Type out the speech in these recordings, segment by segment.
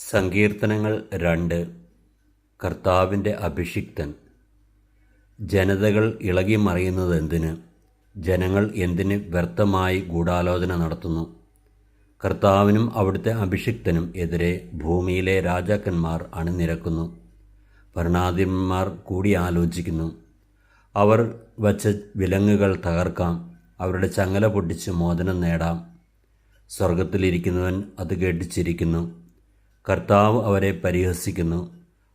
സങ്കീർത്തനങ്ങൾ 2. കർത്താവിൻ്റെ അഭിഷിക്തൻ. ജനതകൾ ഇളകിമറിയുന്നതെന്തിന്? ജനങ്ങൾ എന്തിന് വ്യർത്ഥമായി ഗൂഢാലോചന നടത്തുന്നു? കർത്താവിനും അവിടുത്തെ അഭിഷിക്തനും എതിരെ ഭൂമിയിലെ രാജാക്കന്മാർ അണിനിരക്കുന്നു. ഭരണാധിപന്മാർ കൂടിയാലോചിക്കുന്നു. അവർ വച്ച വിലങ്ങുകൾ തകർക്കാം, അവരുടെ ചങ്ങല പൊട്ടിച്ച് മോചനം നേടാം. സ്വർഗത്തിലിരിക്കുന്നവൻ അത് കേട്ട് ചിരിക്കുന്നു. കർത്താവ് അവരെ പരിഹസിക്കുന്നു.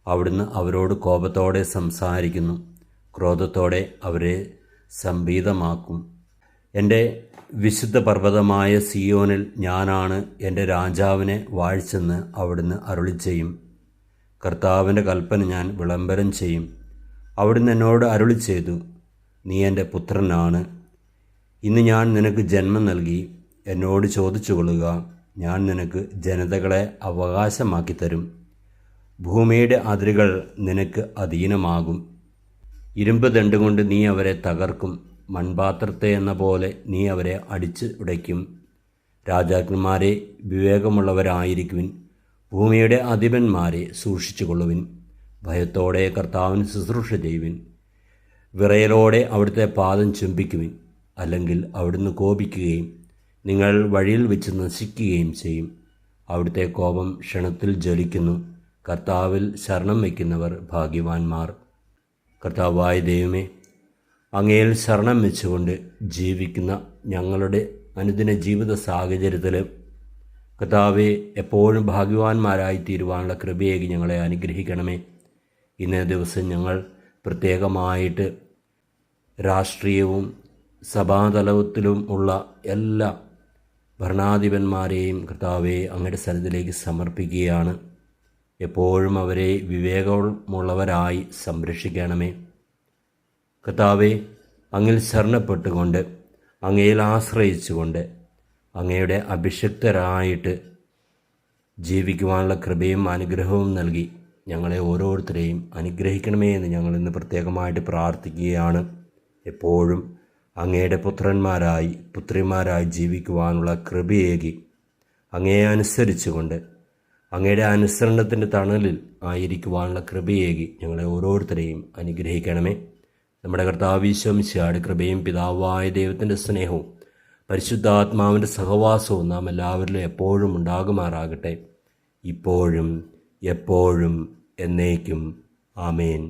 അവിടുന്ന് അവരോട് കോപത്തോടെ സംസാരിക്കുന്നു, ക്രോധത്തോടെ അവരെ സംഭീതമാക്കും. എൻ്റെ വിശുദ്ധ പർവ്വതമായ സിയോനിൽ ഞാനാണ് എൻ്റെ രാജാവിനെ വാഴ്ചെന്ന് അവിടുന്ന് അരുളിച്ചെയ്യും. കർത്താവിൻ്റെ കൽപ്പന ഞാൻ വിളംബരം ചെയ്യും. അവിടുന്ന് എന്നോട് അരുളിച്ചെയ്തു, നീ എൻ്റെ പുത്രനാണ്. ഇന്ന് ഞാൻ നിനക്ക് ജന്മം നൽകി. എന്നോട് ചോദിച്ചുകൊള്ളുക, ഞാൻ നിനക്ക് ജനതകളെ അവകാശമാക്കി തരും. ഭൂമിയുടെ അതിരുകൾ നിനക്ക് അധീനമാകും. ഇരുമ്പ് ദണ്ടുകൊണ്ട് നീ അവരെ തകർക്കും. മൺപാത്രത്തെ എന്ന പോലെ നീ അവരെ അടിച്ച് ഉടയ്ക്കും. രാജാക്കന്മാരെ, വിവേകമുള്ളവരായിരിക്കുവിൻ. ഭൂമിയുടെ അധിപന്മാരെ, സൂക്ഷിച്ചുകൊള്ളുവിൻ. ഭയത്തോടെ കർത്താവിന് ശുശ്രൂഷ ചെയ്യുവിൻ. വിറയലോടെ അവിടുത്തെ പാദം ചുംബിക്കുവിൻ. അല്ലെങ്കിൽ അവിടുന്ന് കോപിക്കുകയും നിങ്ങൾ വഴിയിൽ വെച്ച് നശിക്കുകയും ചെയ്യും. അവിടുത്തെ കോപം ക്ഷണത്തിൽ ജ്വലിക്കുന്നു. കർത്താവിൽ ശരണം വയ്ക്കുന്നവർ ഭാഗ്യവാന്മാർ. കർത്താവായ ദൈവമേ, അങ്ങയിൽ ശരണം വെച്ചുകൊണ്ട് ജീവിക്കുന്ന ഞങ്ങളുടെ അനുദിന ജീവിത സാഹചര്യത്തിൽ കർത്താവെ, എപ്പോഴും ഭാഗ്യവാന്മാരായി തീരുവാനുള്ള കൃപയേകി ഞങ്ങളെ അനുഗ്രഹിക്കണമേ. ഇന്നേ ദിവസം ഞങ്ങൾ പ്രത്യേകമായിട്ട് രാഷ്ട്രീയവും സഭാതലത്തിലും ഉള്ള എല്ലാ ഭരണാധിപന്മാരെയും കർത്താവെ അങ്ങയുടെ സ്ഥലത്തിലേക്ക് സമർപ്പിക്കുകയാണ്. എപ്പോഴും അവരെ വിവേകമുള്ളവരായി സംരക്ഷിക്കണമേ. കർത്താവെ, അങ്ങിൽ ശരണപ്പെട്ടുകൊണ്ട് അങ്ങയിൽ ആശ്രയിച്ചുകൊണ്ട് അങ്ങയുടെ അഭിഷിക്തരായിട്ട് ജീവിക്കുവാനുള്ള കൃപയും അനുഗ്രഹവും നൽകി ഞങ്ങളെ ഓരോരുത്തരെയും അനുഗ്രഹിക്കണമേ എന്ന് ഞങ്ങളിന്ന് പ്രത്യേകമായിട്ട് പ്രാർത്ഥിക്കുകയാണ്. എപ്പോഴും അങ്ങയുടെ പുത്രന്മാരായി പുത്രിമാരായി ജീവിക്കുവാനുള്ള കൃപയേകി അങ്ങയെ അനുസരിച്ചുകൊണ്ട് അങ്ങയുടെ അനുസരണത്തിൻ്റെ തണലിൽ ആയിരിക്കുവാനുള്ള കൃപയേകി ഞങ്ങളെ ഓരോരുത്തരെയും അനുഗ്രഹിക്കണമേ. നമ്മുടെ കർത്താവ് ഈശോ മിശിഹായുടെ കൃപയും പിതാവായ ദൈവത്തിൻ്റെ സ്നേഹവും പരിശുദ്ധാത്മാവിൻ്റെ സഹവാസവും നാം എല്ലാവരിലും എപ്പോഴും ഉണ്ടാകുമാറാകട്ടെ, ഇപ്പോഴും എപ്പോഴും എന്നേക്കും. ആമേൻ.